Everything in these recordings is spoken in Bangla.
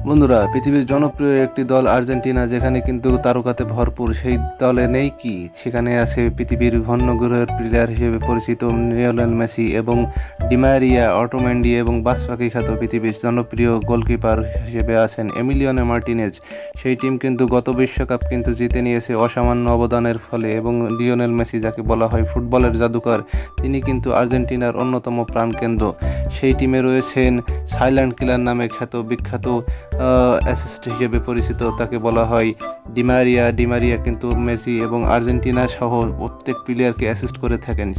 বন্ধুরা, পৃথিবীর জনপ্রিয় একটি দল আর্জেন্টিনা, যেখানে কিন্তু তারকাতে ভরপুর। সেই দলে নেই কি, সেখানে আছে পৃথিবীর ঘন্য গ্রহের প্লেয়ার হিসেবে পরিচিত লিওনেল মেসি এবং ডিমারিয়া, অটোমেন্ডি এবং বাসপাকি খ্যাত পৃথিবীর জনপ্রিয় গোলকিপার হিসেবে আছেন এমিলিয়ানো মার্টিনেজ। সেই টিম কিন্তু গত বিশ্বকাপ কিন্তু জিতে নিয়েছে অসামান্য অবদানের ফলে, এবং লিওনেল মেসি, যাকে বলা হয় ফুটবলের জাদুকর, তিনি কিন্তু আর্জেন্টিনার অন্যতম প্রাণকেন্দ্র। সেই টিমে রয়েছেন সাইলেন্ট কিলার নামে বিখ্যাত অ্যাসিস্ট হিসেবে পরিচিত, তাকে বলা হয় ডিমারিয়া কিন্তু মেসি এবং আর্জেন্টিনা সহ প্রত্যেক প্লেয়ারকে অ্যাসিস্ট করে থাকেন।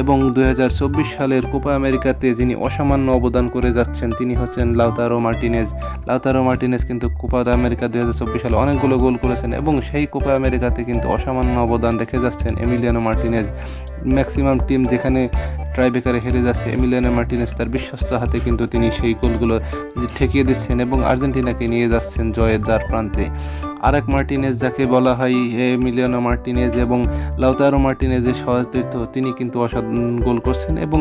এবং 2024 সালের কোপা আমেরিকাতে যিনি অসামান্য অবদান করে যাচ্ছেন, তিনি হচ্ছেন লাউতারো মার্টিনেজ কিন্তু কোপা আমেরিকা 2024 সালে অনেকগুলো গোল করেছেন, এবং সেই কোপা আমেরিকাতে কিন্তু অসামান্য অবদান রেখে যাচ্ছেন এমিলিয়ানো মার্টিনেজ। ম্যাক্সিমাম টিম যেখানে ট্রাইবেকারে হেরে যাচ্ছে, এমিলিয়ানো মার্টিনেজ তার বিশ্বস্ত হাতে কিন্তু তিনি সেই গোলগুলো ঠেকিয়ে দিচ্ছেন এবং আর্জেন্টিনাকে নিয়ে যাচ্ছেন জয়ের দ্বার প্রান্তে। আরেক মার্টিনেজ, যাকে বলা হয় এমিলিয়ানো মার্টিনেজ এবং লাউতারো মার্টিনেজের সহযোগিত, তিনি কিন্তু অসাধারণ গোল করছেন। এবং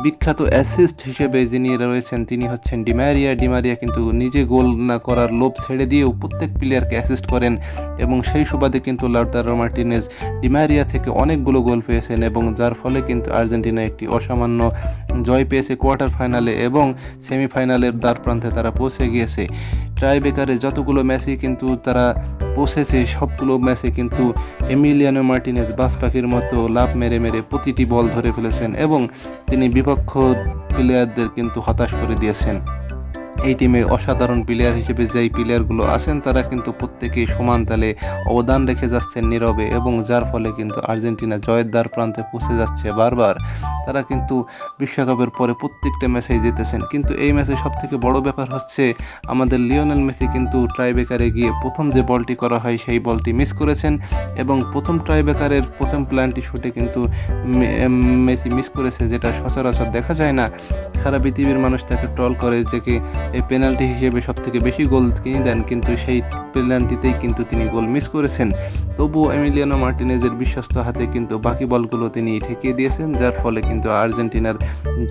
বিখ্যাত অ্যাসিস্ট হিসেবে যিনি রয়েছেন, তিনি হচ্ছেন ডিমারিয়া কিন্তু নিজে গোল না করার লোভ ছেড়ে দিয়েও প্রত্যেক প্লেয়ারকে অ্যাসিস্ট করেন, এবং সেই সুবাদে কিন্তু লাউতারো মার্টিনেজ ডিমারিয়া থেকে অনেকগুলো গোল পেয়েছেন, এবং যার ফলে কিন্তু আর্জেন্টিনা একটি অসামান্য জয় পেয়েছে কোয়ার্টার ফাইনালে, এবং সেমিফাইনালের দ্বার প্রান্তে তারা পৌঁছে গিয়েছে। ট্রাইবেকারে যতগুলো ম্যাচে কিন্তু তারা পৌঁছেছে, সবগুলো ম্যাচে কিন্তু এমিলিয়ানো মার্টিনেজ বাজ পাখির মতো লাফ মেরে প্রতিটি বল ধরে ফেলেছেন, এবং তিনি বিপক্ষ প্লেয়ারদের কিন্তু হতাশ করে দিয়েছেন। এই টিমে অসাধারণ প্লেয়ার হিসেবে যেই প্লেয়ারগুলো আছেন, তারা কিন্তু প্রত্যেকেই সমান তালে অবদান রেখে যাচ্ছেন নীরবে, এবং যার ফলে কিন্তু আর্জেন্টিনা জয়ের দ্বার প্রান্তে পৌঁছে যাচ্ছে বারবার। তারা কিন্তু বিশ্বকাপের পরে প্রত্যেকটা ম্যাচেই জিতেছেন, কিন্তু এই ম্যাচে সবথেকে বড় ব্যাপার হচ্ছে আমাদের লিওনেল মেসি কিন্তু ট্রাইবেকারে গিয়ে প্রথম যে বলটি করা হয় সেই বলটি মিস করেছেন, এবং প্রথম ট্রাইবেকারের প্রথম প্ল্যানটি শুটে কিন্তু মেসি মিস করেছে, যেটা সচরাচর দেখা যায় না। সারা পৃথিবীর মানুষ তাকে ট্রল করে যে এই পেনাল্টি হিসেবে সবথেকে বেশি গোল তিনি দেন, কিন্তু সেই পেনাল্টিতেই কিন্তু তিনি গোল মিস করেছেন। তবুও এমিলিয়ানো মার্টিনেজের বিশ্বস্ত হাতে কিন্তু বাকি বলগুলো তিনি ঠেকিয়ে দিয়েছেন, যার ফলে কিন্তু আর্জেন্টিনার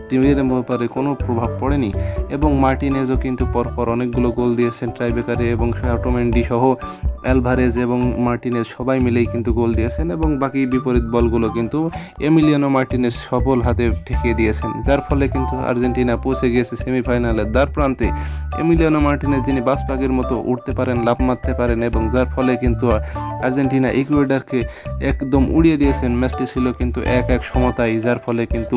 টিমের ব্যাপারে কোনো প্রভাব পড়েনি। এবং মার্টিনেজও কিন্তু পরপর অনেকগুলো গোল দিয়েছেন ট্রাইবেকারে, এবং অটোমেন্ডি সহ অ্যালভারেজ এবং মার্টিনেজ সবাই মিলেই কিন্তু গোল দিয়েছেন, এবং বাকি বিপরীত বলগুলো কিন্তু এমিলিয়ানো মার্টিনেজ সফল হাতে ঠেকিয়ে দিয়েছেন, যার ফলে কিন্তু আর্জেন্টিনা পৌঁছে গিয়েছে সেমিফাইনালের দ্বার প্রান্তে। এমিলিয়ানো মার্টিনেজ যিনি বাজ পাখির মতো উঠতে পারেন, লাফ মারতে পারেন, এবং যার ফলে কিন্তু আর্জেন্টিনা ইকুয়েডরকে একদম উড়িয়ে দিয়েছেন। ম্যাচটি ছিল কিন্তু 1-1 সমতায়, যার ফলে কিন্তু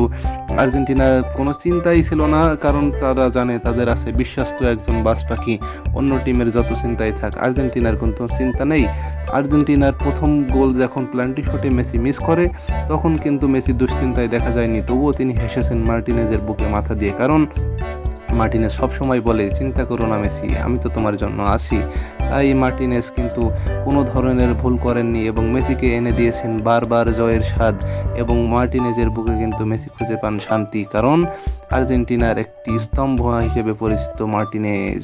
আর্জেন্টিনার কোনো চিন্তাই ছিল না, কারণ তারা জানে তাদের আছে বিশ্বস্ত একজন বাজ পাখি। অন্য টিমের যত চিন্তাই থাক, আর্জেন্টিনার কোনো চিন্তা নেই। আর্জেন্টিনার প্রথম গোল যখন প্ল্যান্টি শটে মেসি মিস করে, তখন কিন্তু মেসি দুশ্চিন্তায় দেখা যায়নি, তবুও তিনি হেসেছেন মার্টিনেজের বুকে মাথা দিয়ে, কারণ মার্টিনেজ সবসময় বলে, চিন্তা করো না মেসি, আমি তো তোমার জন্য আছি। তাই মার্টিনেজ কিন্তু কোনো ধরনের ভুল করেননি, এবং মেসিকে এনে দিয়েছেন বারবার জয়ের স্বাদ, এবং মার্টিনেজের বুকে কিন্তু মেসি খুঁজে পান শান্তি, কারণ আর্জেন্টিনার একটি স্তম্ভ হিসেবে পরিচিত মার্টিনেজ।